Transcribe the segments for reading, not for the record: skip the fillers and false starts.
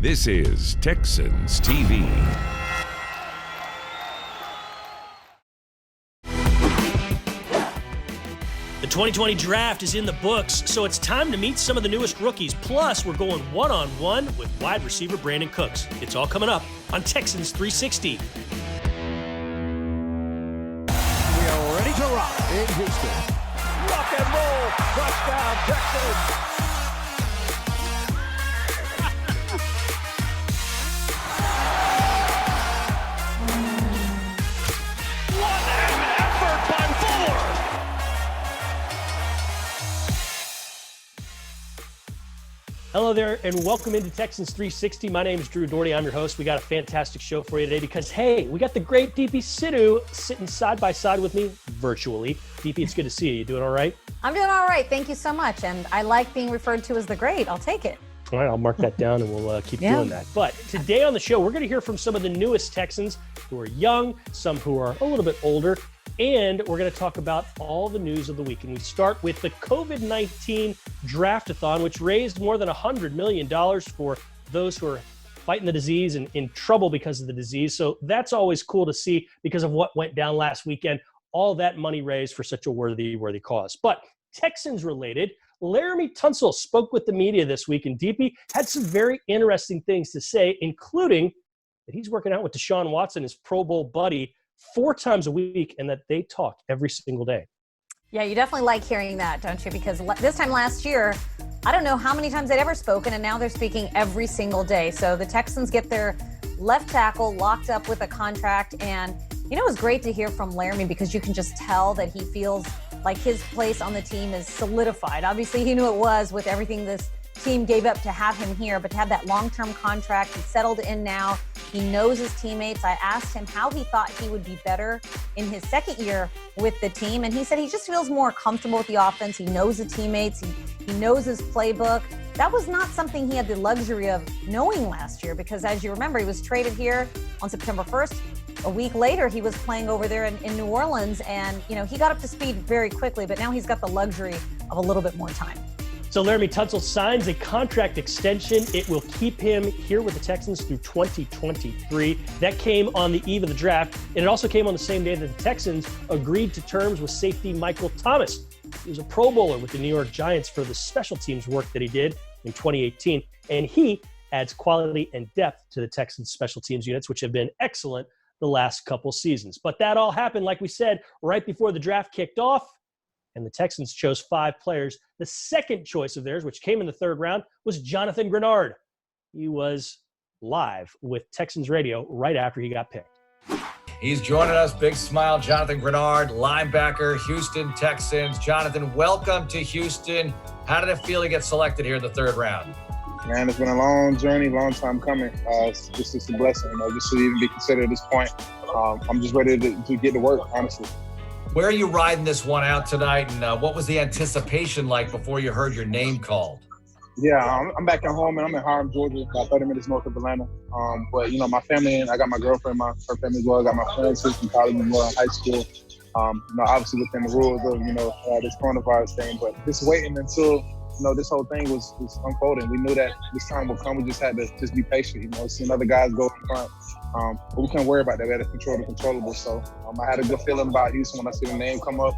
This is Texans TV. The 2020 draft is in the books, so it's time to meet some of the newest rookies. Plus, we're going one-on-one with wide receiver Brandin Cooks. It's all coming up on Texans 360. We are ready to rock in Houston. Rock and roll, touchdown, Texans. Hello there, and welcome into Texans 360. My name is Drew Dougherty. I'm your host. We got a fantastic show for you today because, hey, we got the great DP Sidhu sitting side by side with me virtually. DP, it's good to see you. You doing all right? I'm doing all right. Thank you so much. And I like being referred to as the great. I'll take it. All right, I'll mark that down and we'll keep doing that. But today on the show, we're going to hear from some of the newest Texans who are young, some who are a little bit older, and we're going to talk about all the news of the week. And we start with the COVID-19 Draft-a-thon, which raised more than $100 million for those who are fighting the disease and in trouble because of the disease. So that's always cool to see because of what went down last weekend. All that money raised for such a worthy cause. But Texans related, Laremy Tunsil spoke with the media this week, and DP had some very interesting things to say, including that he's working out with Deshaun Watson, his Pro Bowl buddy, 4 times a week, and that they talk every single day. Yeah, you definitely like hearing that, don't you? Because this time last year, I don't know how many times they'd ever spoken, and now they're speaking every single day. So the Texans get their left tackle locked up with a contract, and you know, it was great to hear from Laremy because you can just tell that he feels like his place on the team is solidified. Obviously, he knew it was with everything this team gave up to have him here, but to have that long-term contract, he's settled in now. He knows his teammates. I asked him how he thought he would be better in his second year with the team, and he said he just feels more comfortable with the offense. He knows the teammates. He knows his playbook. That was not something he had the luxury of knowing last year because, as you remember, he was traded here on September 1st. A week later, he was playing over there in New Orleans, and you know he got up to speed very quickly, but now he's got the luxury of a little bit more time. So Laremy Tunsil signs a contract extension. It will keep him here with the Texans through 2023. That came on the eve of the draft, and it also came on the same day that the Texans agreed to terms with safety Michael Thomas. He was a Pro Bowler with the New York Giants for the special teams work that he did in 2018, and he adds quality and depth to the Texans special teams units, which have been excellent the last couple seasons. But that all happened, like we said, right before the draft kicked off, and the Texans chose 5 players. The second choice of theirs, which came in the 3rd round, was Jonathan Greenard. He was live with Texans radio right after he got picked. He's joining us. Big smile, Jonathan Greenard, linebacker, Houston Texans. Jonathan, welcome to Houston. How did it feel to get selected here in the 3rd round? Man, it's been a long journey, long time coming. It's a blessing, just to even be considered at this point. I'm just ready to get to work, honestly. Where are you riding this one out tonight, and what was the anticipation like before you heard your name called? Yeah, I'm back at home, and I'm in Hiram, Georgia, about 30 minutes north of Atlanta. But, you know, my family, and I got my girlfriend, her family as well. I got my friends who's from college as well, in high school. Obviously within the rules of, this coronavirus thing. But just waiting until, this whole thing was unfolding. We knew that this time would come. We just had to just be patient, seeing other guys go in front. But we couldn't worry about that. We had to control the controllable. So I had a good feeling about Houston when I see the name come up.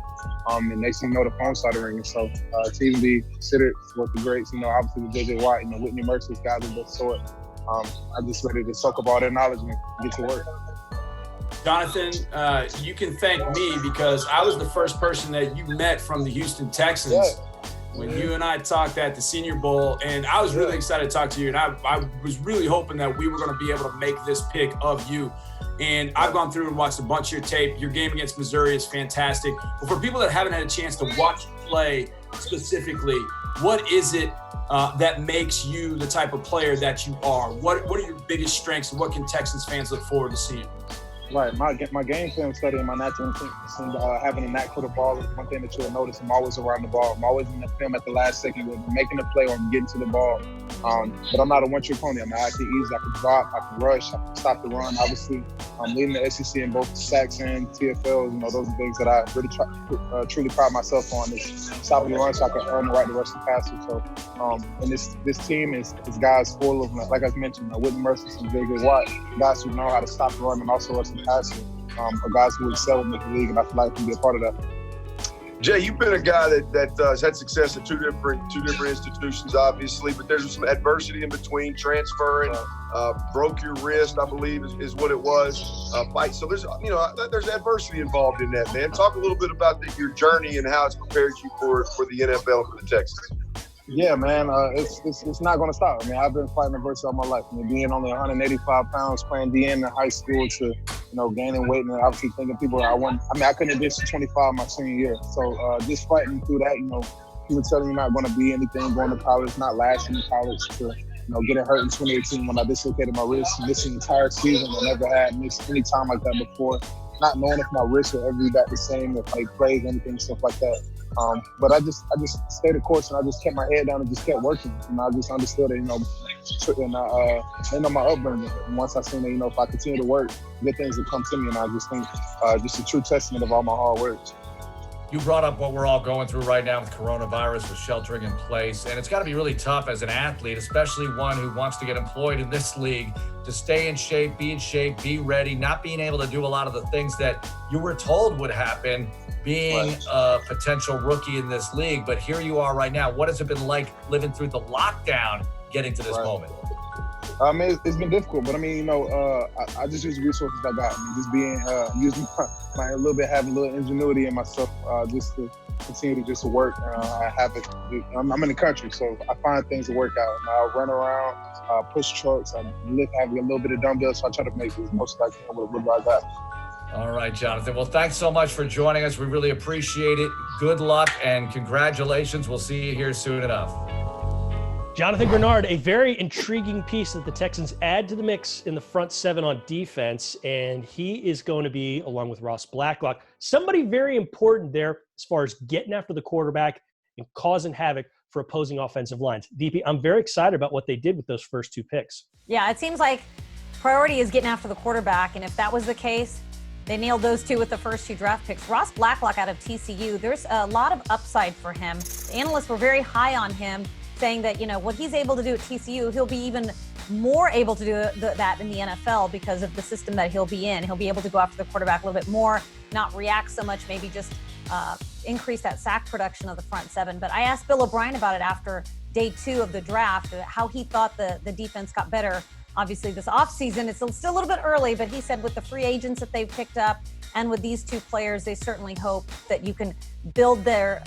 And next thing you know, the phone started ringing. So to even be considered with the greats, obviously with J.J. Watt, Whitney Merciless, guys of that sort. I'm just ready to soak up all the knowledge and get to work. Jonathan, you can thank me because I was the first person that you met from the Houston Texans when you and I talked at the Senior Bowl, and I was really excited to talk to you, and I was really hoping that we were going to be able to make this pick of you. And I've gone through and watched a bunch of your tape. Your game against Missouri is fantastic. But for people that haven't had a chance to watch you play specifically, what is it that makes you the type of player that you are? What are your biggest strengths, and what can Texans fans look forward to seeing? Right. My game film study and my natural instincts and having a knack for the ball is one thing that you'll notice. I'm always around the ball. I'm always in the film at the last second, whether I'm making a play or I'm getting to the ball. But I'm not a one-trick pony. I mean, I can easy. I can drop. I can rush. I can stop the run. Obviously, I'm leading the SEC in both sacks and TFLs. You know, those are things that I really truly pride myself on, is stopping the run so I can earn the right to rush the passer. So, and this team is guys full of, like I mentioned, Whitney Mercer and J.J. Watt, guys who know how to stop the run and also rush the passer, are guys who excel in the league, and I feel like I can be a part of that. Jay, you've been a guy that has had success at two different institutions, obviously, but there's some adversity in between, transferring, broke your wrist, I believe is what it was, fight. So there's adversity involved in that, man. Talk a little bit about your journey and how it's prepared you for the NFL and for the Texans. Yeah, man, it's not going to stop. I mean, I've been fighting adversity all my life. I mean, being only 185 pounds, playing DN in high school, to gaining weight, and obviously thinking I couldn't have ditched 25 my senior year. So just fighting through that, people telling you not going to be anything, going to college, not lasting in college, to getting hurt in 2018 when I dislocated my wrist, missing the entire season. I never had missed any time like that before. Not knowing if my wrist will ever be back the same, if I played anything, stuff like that. But I just stayed the course, and I just kept my head down and just kept working. And I just understood it, my upbringing. And once I seen that, if I continue to work, good things will come to me. And I just think just a true testament of all my hard work. You brought up what we're all going through right now with coronavirus, with sheltering in place. And it's got to be really tough as an athlete, especially one who wants to get employed in this league, to stay in shape, be ready, not being able to do a lot of the things that you were told would happen being a potential rookie in this league. But here you are right now. What has it been like living through the lockdown, getting to this moment? It's been difficult, but I just use the resources I got. Just using my little bit, having a little ingenuity in myself, just to continue to just work. I'm in the country, so I find things to work out. I run around, push trucks, I lift, having a little bit of dumbbells, so I try to make as most I can with what I got. All right, Jonathan. Well, thanks so much for joining us. We really appreciate it. Good luck and congratulations. We'll see you here soon enough. Jonathan Greenard, a very intriguing piece that the Texans add to the mix in the front seven on defense, and he is going to be, along with Ross Blacklock, somebody very important there as far as getting after the quarterback and causing havoc for opposing offensive lines. DP, I'm very excited about what they did with those first two picks. Yeah, it seems like priority is getting after the quarterback, and if that was the case, they nailed those two with the first two draft picks. Ross Blacklock out of TCU, there's a lot of upside for him. The analysts were very high on him, saying that, what he's able to do at TCU, he'll be even more able to do that in the NFL because of the system that he'll be in. He'll be able to go after the quarterback a little bit more, not react so much, maybe just increase that sack production of the front seven. But I asked Bill O'Brien about it after day 2 of the draft, how he thought the defense got better. Obviously, this offseason, it's still a little bit early, but he said with the free agents that they've picked up and with these two players, they certainly hope that you can build their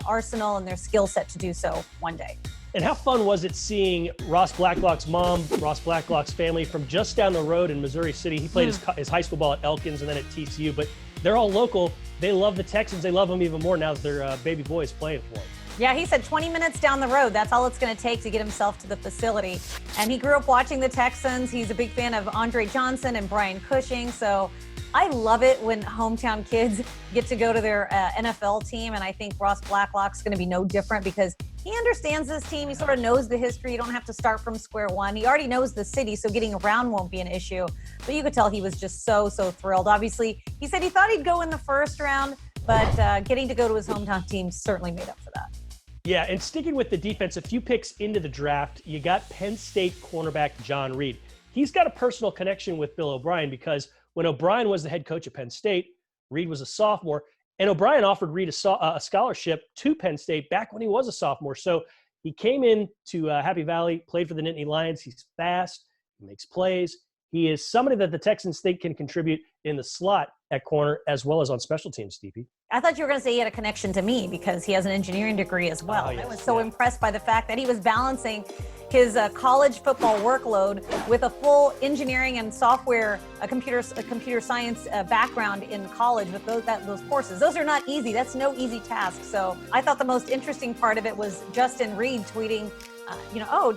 arsenal and their skill set to do so one day. And how fun was it seeing Ross Blacklock's mom, Ross Blacklock's family from just down the road in Missouri City? He played his high school ball at Elkins and then at TCU, but they're all local. They love the Texans. They love them even more now that their baby boy is playing for them. Yeah, he said 20 minutes down the road. That's all it's going to take to get himself to the facility. And he grew up watching the Texans. He's a big fan of Andre Johnson and Brian Cushing. So I love it when hometown kids get to go to their NFL team. And I think Ross Blacklock's going to be no different because he understands this team. He sort of knows the history. You don't have to start from square one. He already knows the city, so getting around won't be an issue. But you could tell he was just so thrilled. Obviously, he said he thought he'd go in the first round, but getting to go to his hometown team certainly made up for that. Yeah, and sticking with the defense, a few picks into the draft, you got Penn State cornerback John Reed. He's got a personal connection with Bill O'Brien because when O'Brien was the head coach at Penn State, Reed was a sophomore, and O'Brien offered Reed a scholarship to Penn State back when he was a sophomore. So he came in to Happy Valley, played for the Nittany Lions. He's fast, he makes plays. He is somebody that the Texans think can contribute in the slot at corner as well as on special teams, DP. I thought you were going to say he had a connection to me because he has an engineering degree as well. I was so impressed by the fact that he was balancing his college football workload with a full engineering and software, a computer science background in college with those courses. Those are not easy. That's no easy task. So I thought the most interesting part of it was Justin Reed tweeting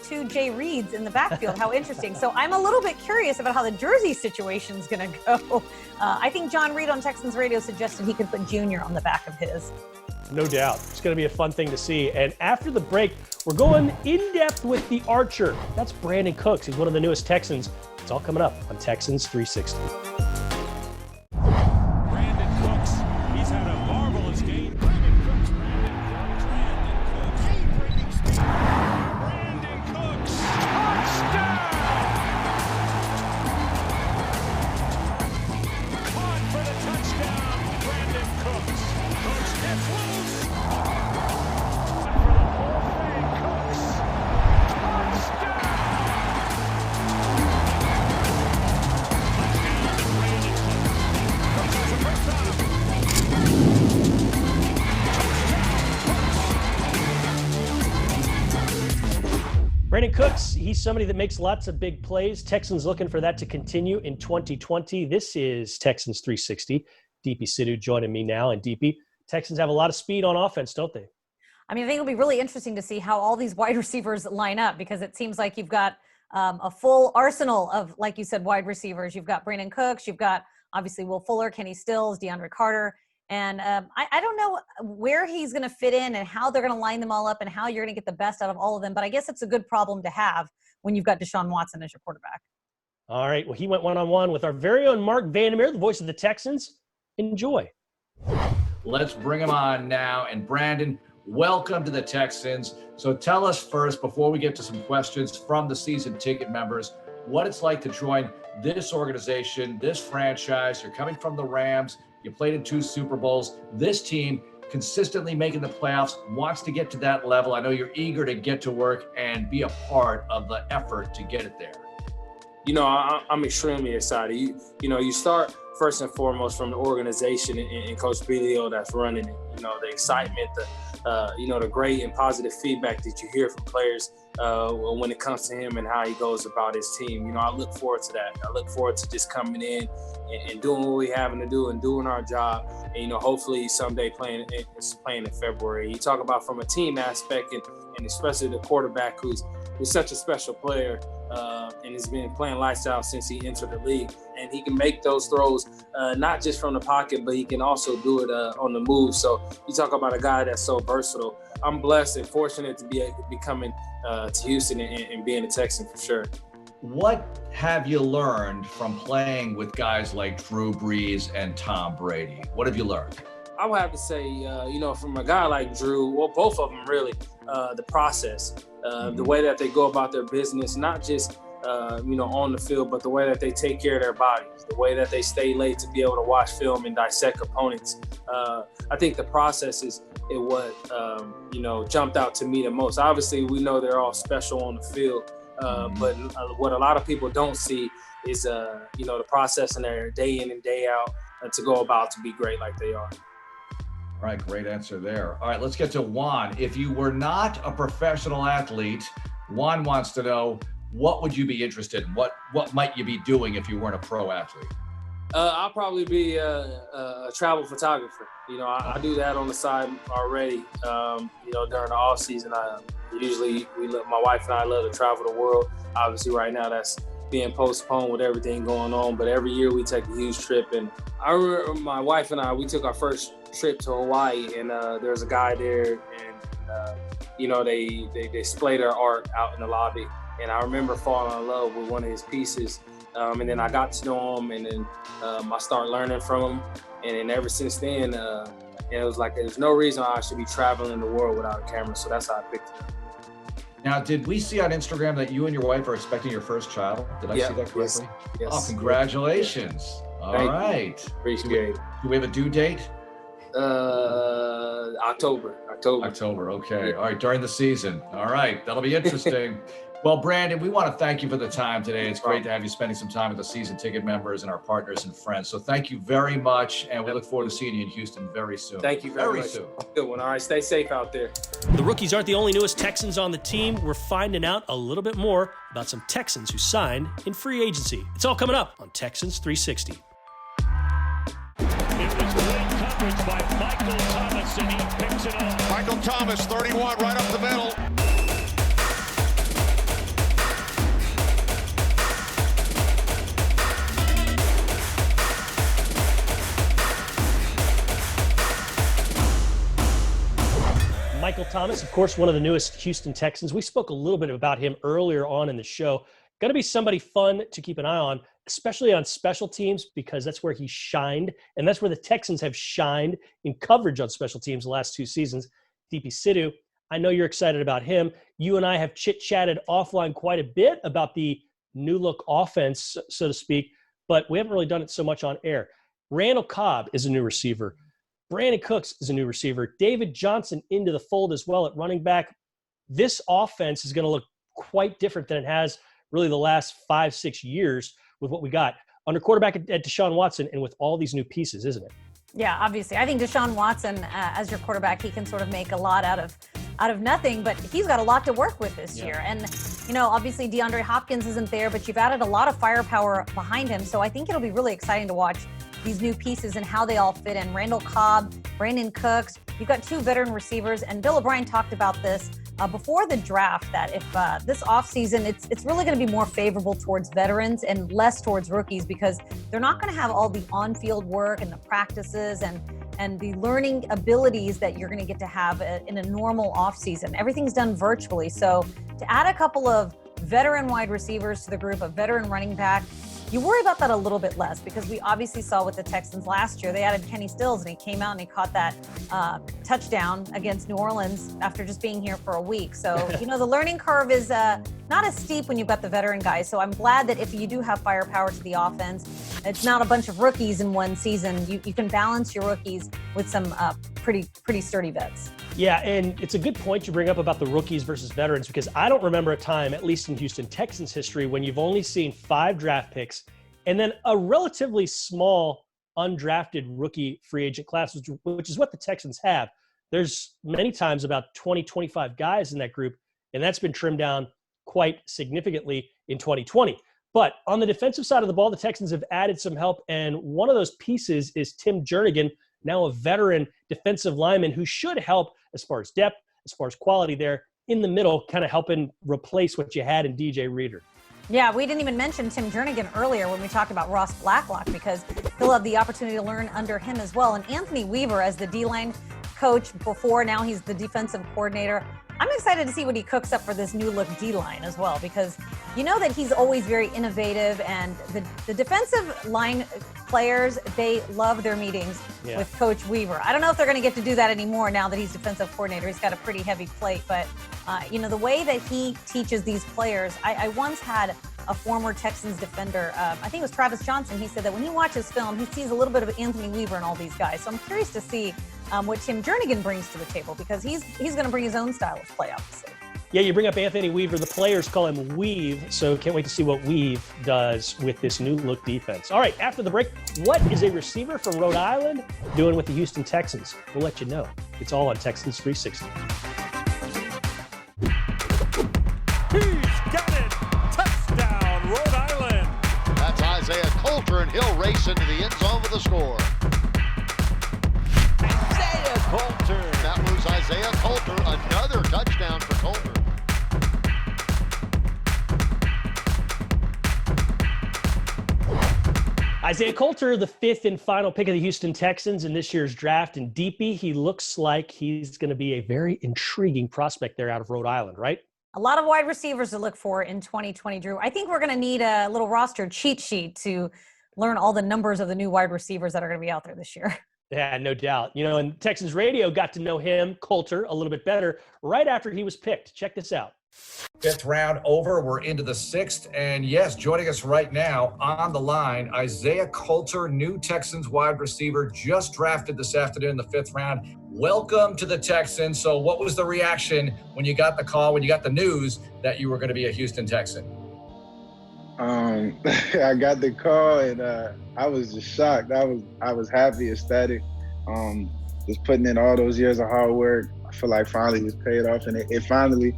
two Jay Reeds in the backfield. How interesting. So I'm a little bit curious about how the jersey situation is going to go. I think John Reed on Texans radio suggested he could put Junior on the back of his. No doubt. It's going to be a fun thing to see. And after the break, we're going in depth with the Archer. That's Brandin Cooks. He's one of the newest Texans. It's all coming up on Texans 360. Brandin Cooks, he's had a marvelous game. Brandin Cooks, Brandin Cooks, touchdown! Caught for the touchdown, Brandin Cooks. Cooks gets loose. For the whole thing, Cooks, touchdown! Brandin Cooks, he's somebody that makes lots of big plays. Texans looking for that to continue in 2020. This is Texans 360. DP Sidhu joining me now. And DP, Texans have a lot of speed on offense, don't they? I mean, I think it'll be really interesting to see how all these wide receivers line up, because it seems like you've got a full arsenal of, like you said, wide receivers. You've got Brandin Cooks. You've got, obviously, Will Fuller, Kenny Stills, DeAndre Carter. And I don't know where he's going to fit in and how they're going to line them all up and how you're going to get the best out of all of them. But I guess it's a good problem to have when you've got Deshaun Watson as your quarterback. All right. Well, he went one-on-one with our very own Mark Vandermeer, the voice of the Texans. Enjoy. Let's bring him on now. And Brandin, welcome to the Texans. So tell us first, before we get to some questions from the season ticket members, what it's like to join this organization, this franchise. You're coming from the Rams. You played in 2 Super Bowls. This team consistently making the playoffs, wants to get to that level. I know you're eager to get to work and be a part of the effort to get it there. I'm extremely excited. You start first and foremost from the organization and Coach Bilio that's running it. The excitement, the great and positive feedback that you hear from players when it comes to him and how he goes about his team. I look forward to that. I look forward to just coming in and doing what we having to do and doing our job. And, hopefully someday playing in February. You talk about from a team aspect and especially the quarterback who's such a special player and has been playing lights out since he entered the league. And he can make those throws, not just from the pocket, but he can also do it on the move. So you talk about a guy that's so versatile. I'm blessed and fortunate to be coming to Houston and being a Texan for sure. What have you learned from playing with guys like Drew Brees and Tom Brady? What have you learned? I would have to say, from a guy like Drew, well, both of them really, the process, the way that they go about their business, not just, on the field, but the way that they take care of their bodies, the way that they stay late to be able to watch film and dissect opponents. I think the process is what, jumped out to me the most. Obviously, we know they're all special on the field, but what a lot of people don't see is, the process in there day in and day out to go about to be great like they are. All right, great answer there. All right, let's get to Juan. If you were not a professional athlete, Juan wants to know, what would you be interested in? What might you be doing if you weren't a pro athlete? I'll probably be a travel photographer. I do that on the side already. During the off season, my wife and I love to travel the world. Obviously, right now that's being postponed with everything going on. But every year we take a huge trip, and I remember my wife and we took our first trip to Hawaii, and there's a guy there, and they display their art out in the lobby, and I remember falling in love with one of his pieces, and then I got to know him, and then I started learning from him, and then ever since then, it was like there's no reason I should be traveling the world without a camera, so that's how I picked it up. Now, did we see on Instagram that you and your wife are expecting your first child? Did I see that correctly? Yes. Oh, congratulations. Yes. All right. Appreciate it. Do we have a due date? October. Okay. All right. During the season. All right. That'll be interesting. Well, Brandin, we want to thank you for the time today. It's great to have you spending some time with the season ticket members and our partners and friends. So thank you very much. And we look forward to seeing you in Houston very soon. Thank you very much. Soon. Good one. All right. Stay safe out there. The rookies aren't the only newest Texans on the team. We're finding out a little bit more about some Texans who signed in free agency. It's all coming up on Texans 360. It was great coverage by Michael Thomas, and he picks it off. Michael Thomas, 31, right up the middle. Thomas, of course, one of the newest Houston Texans. We spoke a little bit about him earlier on in the show. Going to be somebody fun to keep an eye on, especially on special teams, because that's where he shined, and that's where the Texans have shined in coverage on special teams the last 2 seasons. DP Sidhu, I know you're excited about him. You and I have chit-chatted offline quite a bit about the new look offense, so to speak, but we haven't really done it so much on air. Randall Cobb is a new receiver. Brandin Cooks is a new receiver. David Johnson into the fold as well at running back. This offense is going to look quite different than it has really the last 5-6 years with what we got under quarterback at Deshaun Watson and with all these new pieces, isn't it? Yeah, obviously. I think Deshaun Watson, as your quarterback, he can sort of make a lot out of nothing, but he's got a lot to work with this year. And, obviously DeAndre Hopkins isn't there, but you've added a lot of firepower behind him. So I think it'll be really exciting to watch these new pieces and how they all fit in. Randall Cobb, Brandin Cooks, you've got 2 veteran receivers, and Bill O'Brien talked about this before the draft, that if this offseason, it's really going to be more favorable towards veterans and less towards rookies, because they're not going to have all the on-field work and the practices and the learning abilities that you're going to get to have in a normal offseason. Everything's done virtually. So to add a couple of veteran wide receivers to the group, a veteran running back, you worry about that a little bit less, because we obviously saw with the Texans last year, they added Kenny Stills, and he came out and he caught that touchdown against New Orleans after just being here for a week. So, the learning curve is not as steep when you've got the veteran guys. So I'm glad that if you do have firepower to the offense, it's not a bunch of rookies in one season. You can balance your rookies with some pretty sturdy vets. Yeah, and it's a good point you bring up about the rookies versus veterans, because I don't remember a time, at least in Houston Texans history, when you've only seen 5 draft picks and then a relatively small undrafted rookie free agent class, which is what the Texans have. There's many times about 20, 25 guys in that group, and that's been trimmed down quite significantly in 2020. But on the defensive side of the ball, the Texans have added some help, and one of those pieces is Tim Jernigan, now a veteran defensive lineman who should help as far as depth, as far as quality there in the middle, kind of helping replace what you had in DJ Reader. Yeah, we didn't even mention Tim Jernigan earlier when we talked about Ross Blacklock, because he'll have the opportunity to learn under him as well. And Anthony Weaver, as the D-line coach before, now he's the defensive coordinator. I'm excited to see what he cooks up for this new look D-line as well, because you know that he's always very innovative, and the defensive line players, they love their meetings with Coach Weaver. I don't know if they're going to get to do that anymore now that he's defensive coordinator. He's got a pretty heavy plate, but the way that he teaches these players, I once had a former Texans defender, I think it was Travis Johnson, he said that when he watches film, he sees a little bit of Anthony Weaver and all these guys. So I'm curious to see what Tim Jernigan brings to the table, because he's going to bring his own style of play, obviously. Yeah, you bring up Anthony Weaver. The players call him Weave, so can't wait to see what Weave does with this new look defense. All right, after the break, what is a receiver from Rhode Island doing with the Houston Texans? We'll let you know. It's all on Texans 360. He's got it. Touchdown, Rhode Island. That's Isiah Coulter, and he'll race into the end zone with a score. Isiah Coulter. That was Isiah Coulter, another touchdown for Coulter. Isiah Coulter, the 5th and final pick of the Houston Texans in this year's draft. And DP, he looks like he's going to be a very intriguing prospect there out of Rhode Island, right? A lot of wide receivers to look for in 2020, Drew. I think we're going to need a little roster cheat sheet to learn all the numbers of the new wide receivers that are going to be out there this year. Yeah, no doubt. And Texans radio got to know him, Coulter, a little bit better right after he was picked. Check this out. 5th round over. We're into the 6th. And yes, joining us right now on the line, Isiah Coulter, new Texans wide receiver, just drafted this afternoon in the 5th round. Welcome to the Texans. So what was the reaction when you got the call, when you got the news that you were going to be a Houston Texan? I got the call, and I was just shocked. I was happy, ecstatic. Just putting in all those years of hard work, I feel like finally was paid off, and it finally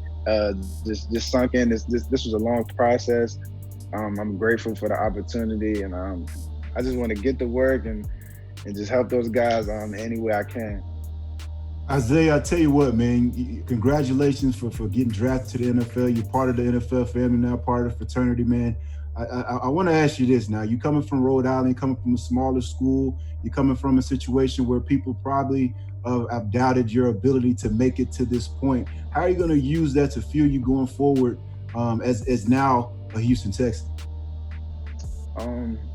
just sunk in. This was a long process. I'm grateful for the opportunity, and I just want to get to work and just help those guys any way I can. Isiah, I tell you what, man, congratulations for getting drafted to the NFL. You're part of the NFL family now, part of the fraternity, man. I want to ask you this now. You're coming from Rhode Island, coming from a smaller school. You're coming from a situation where people probably I've doubted your ability to make it to this point. How are you going to use that to fuel you going forward as now a Houston Texan?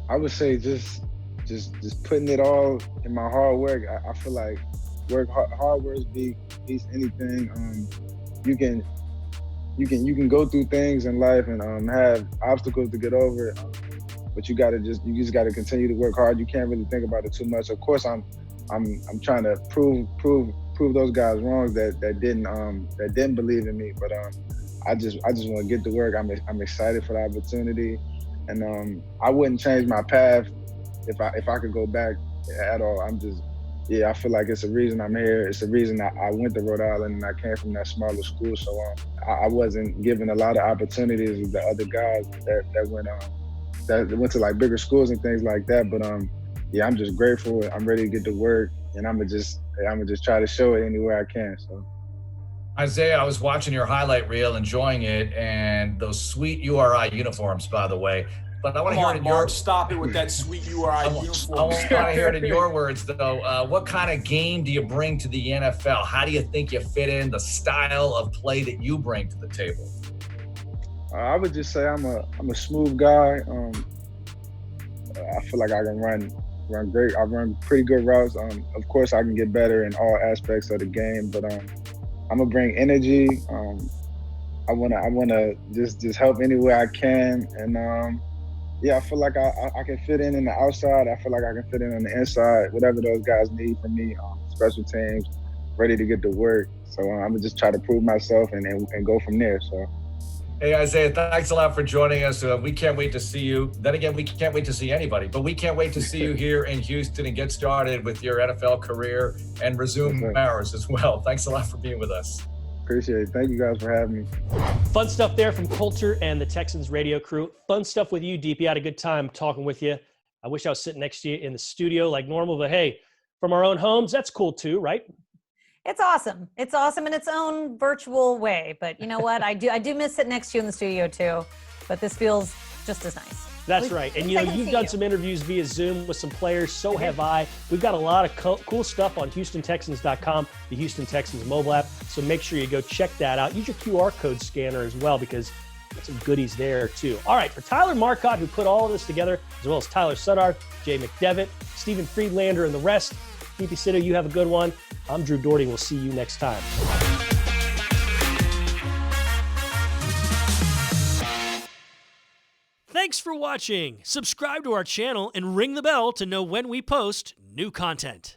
I would say just putting it all in my hard work. I feel like hard work beats anything. You can go through things in life and have obstacles to get over it, but you just gotta continue to work hard. You can't really think about it too much. Of course, I'm trying to prove those guys wrong that didn't believe in me. But I just want to get to work. I'm excited for the opportunity, and I wouldn't change my path if I could go back at all. I feel like it's a reason I'm here. It's a reason I went to Rhode Island and I came from that smaller school. So I wasn't given a lot of opportunities with the other guys that went to like bigger schools and things like that. But I'm just grateful. I'm ready to get to work, and I'm gonna just try to show it anywhere I can. So. Isiah, I was watching your highlight reel, enjoying it, and those sweet URI uniforms, by the way. But I want to hear it in your stop it with that sweet URI uniform. I want to hear it in your words, though. What kind of game do you bring to the NFL? How do you think you fit in the style of play that you bring to the table? I would just say I'm a smooth guy. I feel like I can run great. I run pretty good routes. Of course, I can get better in all aspects of the game, but I'm gonna bring energy. I wanna just help any way I can, and I feel like I can fit in the outside. I feel like I can fit in on the inside. Whatever those guys need from me, special teams, ready to get to work. So I'm gonna just try to prove myself and go from there. So. Hey, Isiah, thanks a lot for joining us. We can't wait to see you. Then again, we can't wait to see anybody, but we can't wait to see you here in Houston and get started with your NFL career and resume ours as well. Thanks a lot for being with us. Appreciate it. Thank you guys for having me. Fun stuff there from Coulter and the Texans radio crew. Fun stuff with you, DP. I had a good time talking with you. I wish I was sitting next to you in the studio like normal, but hey, from our own homes, that's cool too, right? It's awesome. It's awesome in its own virtual way. But you know what? I do miss sitting next to you in the studio too. But this feels just as nice. That's right. And you've done some interviews via Zoom with some players. So have I. We've got a lot of cool stuff on HoustonTexans.com, the Houston Texans mobile app. So make sure you go check that out. Use your QR code scanner as well, because there's some goodies there too. All right, for Tyler Marcotte, who put all of this together, as well as Tyler Suddard, Jay McDevitt, Stephen Friedlander, and the rest, DP Sito, you have a good one. I'm Drew Dougherty. We'll see you next time. Thanks for watching. Subscribe to our channel and ring the bell to know when we post new content.